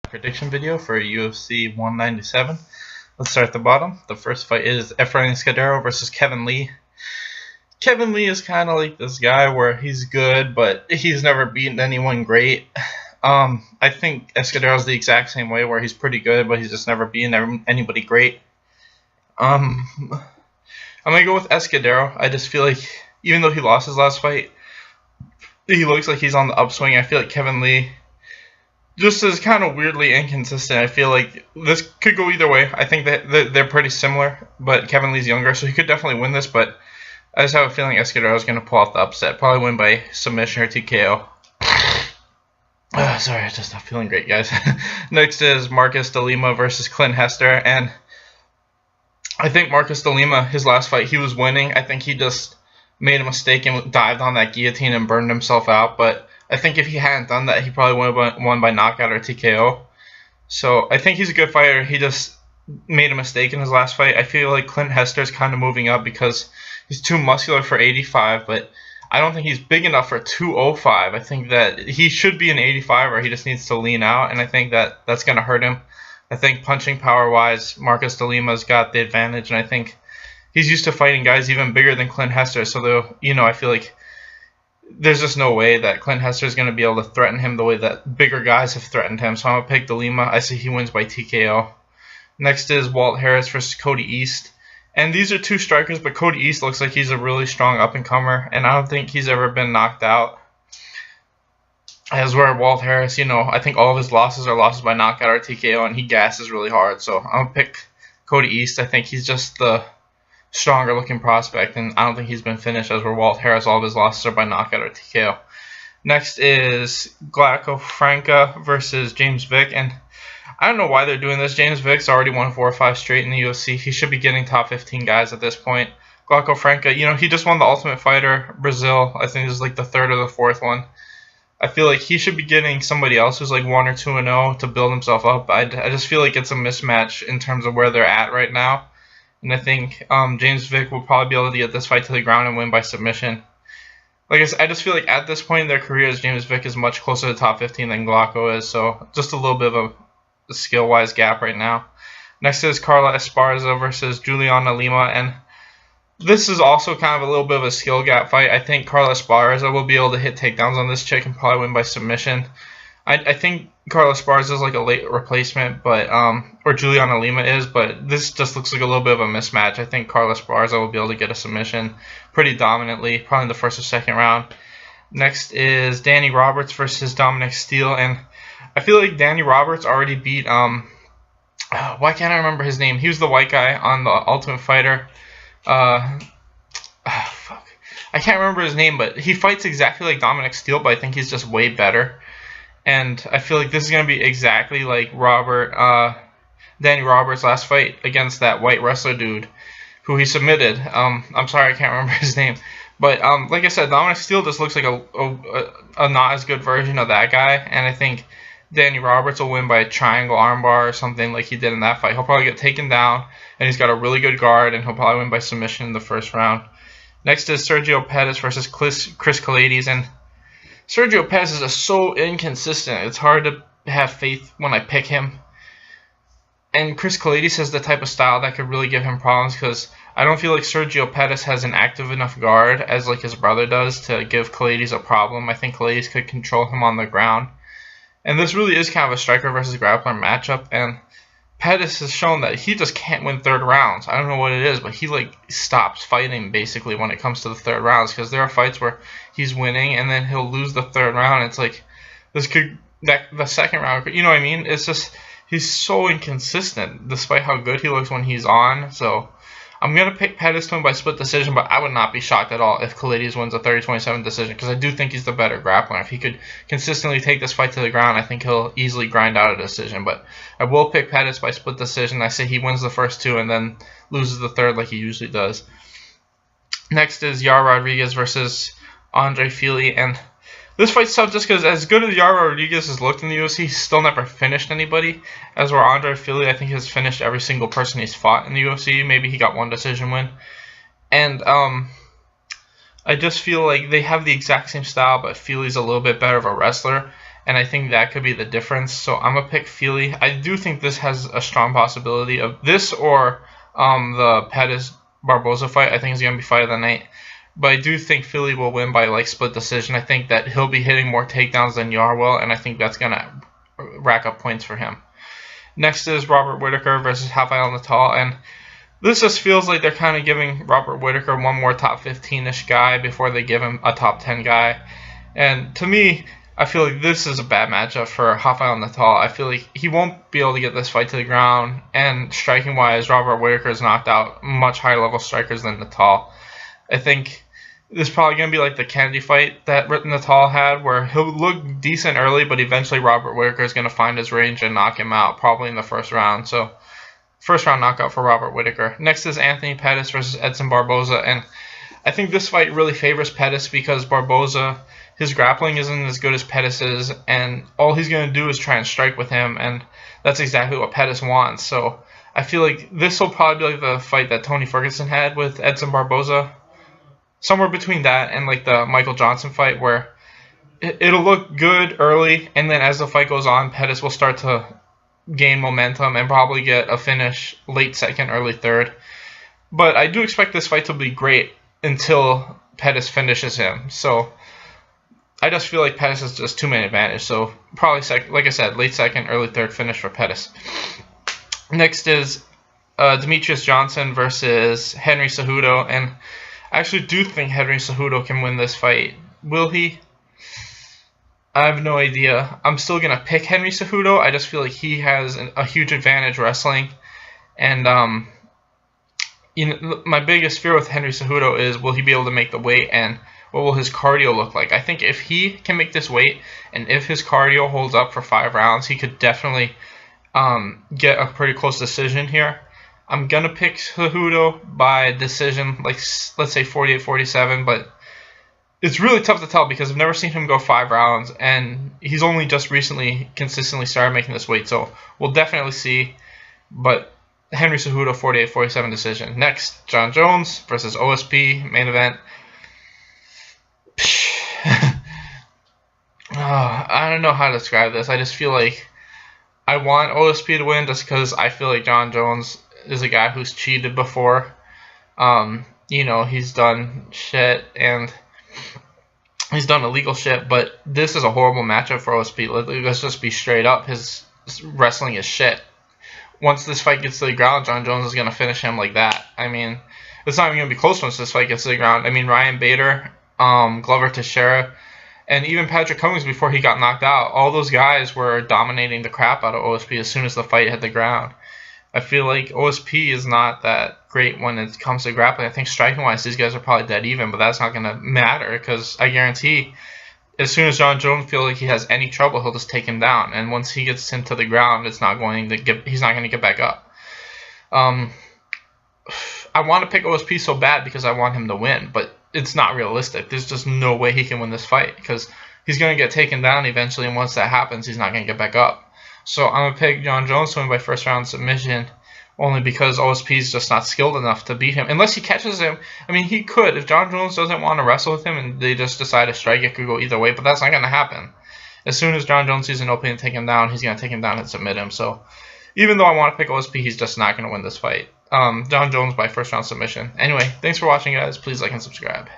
Prediction video for UFC 197. Let's start at the bottom. The first fight is Efrain Escudero versus Kevin Lee. Kevin Lee is kind of like this guy where he's good, but he's never beaten anyone great. I think Escudero's the exact same way where he's pretty good, but he's just never beaten anybody great. I'm going to go with Escudero. I just feel like even though he lost his last fight, he looks like he's on the upswing. I feel like Kevin Lee just is kind of weirdly inconsistent. I feel like this could go either way. I think that they're pretty similar, but Kevin Lee's younger, so he could definitely win this, but I just have a feeling Escudero is going to pull off the upset. Probably win by submission or TKO. Sorry, I'm just not feeling great, guys. Next is Marcus de Lima versus Clint Hester, and I think Marcus de Lima, his last fight, he was winning. I think he just made a mistake and dived on that guillotine and burned himself out, but I think if he hadn't done that, he probably would have won by knockout or TKO. So I think he's a good fighter. He just made a mistake in his last fight. I feel like Clint Hester is kind of moving up because he's too muscular for 85, but I don't think he's big enough for 205. I think that he should be an 85, or he just needs to lean out, and I think that that's going to hurt him. I think punching power-wise, Marcus de Lima's got the advantage, and I think he's used to fighting guys even bigger than Clint Hester. So, I feel like there's just no way that Clint Hester is going to be able to threaten him the way that bigger guys have threatened him. So I'm going to pick de Lima. I say he wins by TKO. Next is Walt Harris versus Cody East. And these are two strikers, but Cody East looks like he's a really strong up-and-comer, and I don't think he's ever been knocked out. As where Walt Harris, I think all of his losses are losses by knockout or TKO, and he gasses really hard. So I'm going to pick Cody East. I think he's just the stronger looking prospect, and I don't think he's been finished, as where Walt Harris, all of his losses are by knockout or TKO. Next is Glaico Franca versus James Vick, and I don't know why they're doing this. James Vick's already won 4 or 5 straight in the UFC. He should be getting top 15 guys at this point. Glaico Franca, he just won the Ultimate Fighter Brazil. I think this is like the 3rd or the 4th one. I feel like he should be getting somebody else who's like 1 or 2-0 to build himself up. I just feel like it's a mismatch in terms of where they're at right now. And I think James Vick will probably be able to get this fight to the ground and win by submission. Like I said, I just feel like at this point in their careers, James Vick is much closer to top 15 than Glaico is. So just a little bit of a skill-wise gap right now. Next is Carla Esparza versus Juliana Lima. And this is also kind of a little bit of a skill gap fight. I think Carla Esparza will be able to hit takedowns on this chick and probably win by submission. I think Carla Esparza is like a late replacement, but or Juliana Lima is, but this just looks like a little bit of a mismatch. I think Carla Esparza will be able to get a submission pretty dominantly, probably in the 1st or 2nd round. Next is Danny Roberts versus Dominic Steele, and I feel like Danny Roberts already beat why can't I remember his name? He was the white guy on the Ultimate Fighter. Fuck. I can't remember his name, but he fights exactly like Dominic Steele, but I think he's just way better. And I feel like this is going to be exactly like Danny Roberts' last fight against that white wrestler dude who he submitted. I'm sorry, I can't remember his name. But like I said, Dominic Steele just looks like a not as good version of that guy. And I think Danny Roberts will win by a triangle armbar or something like he did in that fight. He'll probably get taken down, and he's got a really good guard, and he'll probably win by submission in the 1st round. Next is Sergio Pettis versus Chris Kalaitis, and Sergio Pettis is so inconsistent. It's hard to have faith when I pick him. And Chris Kalaitis has the type of style that could really give him problems, because I don't feel like Sergio Pettis has an active enough guard as like his brother does to give Kalaitis a problem. I think Kalaitis could control him on the ground. And this really is kind of a striker versus grappler matchup. And Pettis has shown that he just can't win 3rd rounds. I don't know what it is, but he stops fighting basically when it comes to the 3rd rounds, because there are fights where he's winning and then he'll lose the 3rd round. It's like the 2nd round, you know what I mean? It's just he's so inconsistent despite how good he looks when he's on. So I'm going to pick Pettis to win by split decision, but I would not be shocked at all if Kalaitis wins a 30-27 decision, because I do think he's the better grappler. If he could consistently take this fight to the ground, I think he'll easily grind out a decision. But I will pick Pettis by split decision. I say he wins the first 2 and then loses the 3rd like he usually does. Next is Yair Rodriguez versus Andre Fili, and this fight's tough just because as good as Yair Rodriguez has looked in the UFC, he's still never finished anybody. As where Andre Fili, I think, has finished every single person he's fought in the UFC. Maybe he got 1 decision win. And I just feel like they have the exact same style, but Fili's a little bit better of a wrestler. and I think that could be the difference. So I'm gonna pick Fili. I do think this has a strong possibility of this or the Pettis Barboza fight. I think is gonna be fight of the night. But I do think Fili will win by like split decision. I think that he'll be hitting more takedowns than Yarde will, and I think that's gonna rack up points for him. Next is Robert Whitaker versus Rafael Natal, and this just feels like they're kind of giving Robert Whitaker one more top 15-ish guy before they give him a top 10 guy. And to me, I feel like this is a bad matchup for Rafael Natal. I feel like he won't be able to get this fight to the ground, and striking-wise, Robert Whitaker has knocked out much higher-level strikers than Natal. I think this is probably going to be like the Kennedy fight that Natal had, where he'll look decent early, but eventually Robert Whitaker is going to find his range and knock him out, probably in the first round. So, first round knockout for Robert Whitaker. Next is Anthony Pettis versus Edson Barboza, and I think this fight really favors Pettis because Barboza, his grappling isn't as good as Pettis's, and all he's going to do is try and strike with him, and that's exactly what Pettis wants. So I feel like this will probably be like the fight that Tony Ferguson had with Edson Barboza. Somewhere between that and like the Michael Johnson fight, where it'll look good early, and then as the fight goes on, Pettis will start to gain momentum and probably get a finish late second, early third. But I do expect this fight to be great until Pettis finishes him. So I just feel like Pettis has just too many advantage. So probably, like I said, late second, early third finish for Pettis. Next is Demetrius Johnson versus Henry Cejudo, and I actually do think Henry Cejudo can win this fight. Will he? I have no idea. I'm still going to pick Henry Cejudo. I just feel like he has a huge advantage wrestling. And my biggest fear with Henry Cejudo is, will he be able to make the weight, and what will his cardio look like? I think if he can make this weight, and if his cardio holds up for 5 rounds, he could definitely get a pretty close decision here. I'm going to pick Cejudo by decision, like let's say 48-47, but it's really tough to tell because I've never seen him go 5 rounds, and he's only just recently consistently started making this weight, so we'll definitely see. But Henry Cejudo, 48-47 decision. Next, Jon Jones versus OSP, main event. I don't know how to describe this. I just feel like I want OSP to win just because I feel like Jon Jones is a guy who's cheated before. He's done shit and he's done illegal shit, but this is a horrible matchup for OSP. Let's just be straight up. His wrestling is shit. Once this fight gets to the ground, Jon Jones is going to finish him like that. I mean, it's not even going to be close once this fight gets to the ground. I mean, Ryan Bader, Glover Teixeira, and even Patrick Cummings before he got knocked out, all those guys were dominating the crap out of OSP as soon as the fight hit the ground. I feel like OSP is not that great when it comes to grappling. I think striking-wise, these guys are probably dead even, but that's not going to matter because I guarantee as soon as Jon Jones feels like he has any trouble, he'll just take him down. And once he gets him to the ground, he's not going to get back up. I want to pick OSP so bad because I want him to win, but it's not realistic. There's just no way he can win this fight because he's going to get taken down eventually, and once that happens, he's not going to get back up. So I'm going to pick Jon Jones to win by first round submission only because OSP is just not skilled enough to beat him. Unless he catches him. I mean, he could. If Jon Jones doesn't want to wrestle with him and they just decide to strike, it could go either way, but that's not going to happen. As soon as Jon Jones sees an opening to take him down, he's going to take him down and submit him. So even though I want to pick OSP, he's just not going to win this fight. Jon Jones by first round submission. Anyway, thanks for watching, guys. Please like and subscribe.